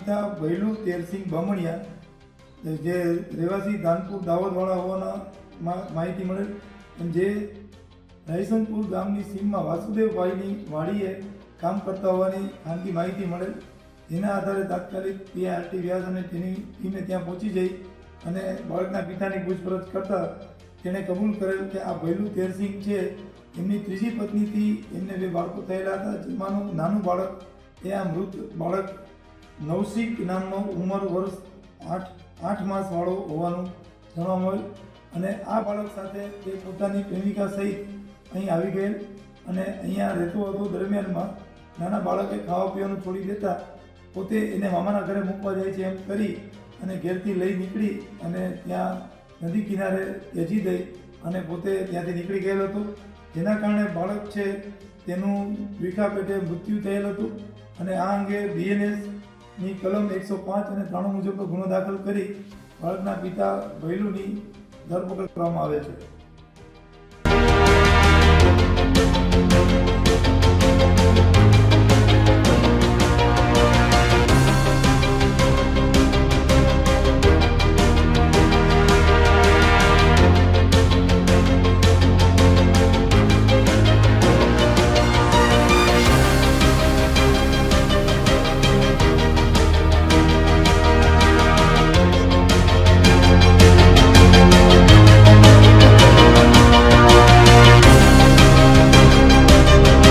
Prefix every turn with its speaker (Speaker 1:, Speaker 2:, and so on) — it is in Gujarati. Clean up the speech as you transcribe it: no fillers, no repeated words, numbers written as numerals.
Speaker 1: પિતા ભૈલુ તેરસિંહ બામણિયા જે રહેવાસી ધાનપુર દાહોદવાળા હોવાના માહિતી મળેલ અને જે રાયસનપુર ગામની સીમમાં વાસુદેવભાઈની વાડીએ કામ કરતા હોવાની ખાનગી માહિતી મળેલ, જેના આધારે તાત્કાલિક પીઆરટી વ્યાસ અને તેની ટીમે ત્યાં પહોંચી જઈ અને બાળકના પિતાની પૂછપરછ કરતા તેણે કબૂલ કરેલ કે આ ભૈલુ તેરસિંહ છે એમની ત્રીજી પત્નીથી એમને 2 બાળકો થયેલા હતા, જેમાંનું નાનું બાળક એ આ મૃત બાળક નવશીક નામનો ઉંમર વર્ષ 8 માસ વાળો હોવાનું જાણવા મળેલ અને આ બાળક સાથે તે પોતાની પ્રેમિકા સહિત અહીં આવી ગયેલ અને અહીંયા રહેતો હતો। દરમિયાનમાં નાના બાળકે ખાવા પીવાનું છોડી દેતા પોતે એને મામાના ઘરે મૂકવા જાય છે એમ કરી અને ઘેરથી લઈ નીકળી અને ત્યાં નદી કિનારે ત્યજી દઈ અને પોતે ત્યાંથી નીકળી ગયેલ હતો, જેના કારણે બાળક છે તેનું વીખા પેટે મૃત્યુ થયેલ હતું અને આ અંગે BNSની કલમ 105 અને 93 મુજબનો ગુનો દાખલ કરી બાળકના પિતા ભૈલુની ધરપકડ કરવામાં આવે છે।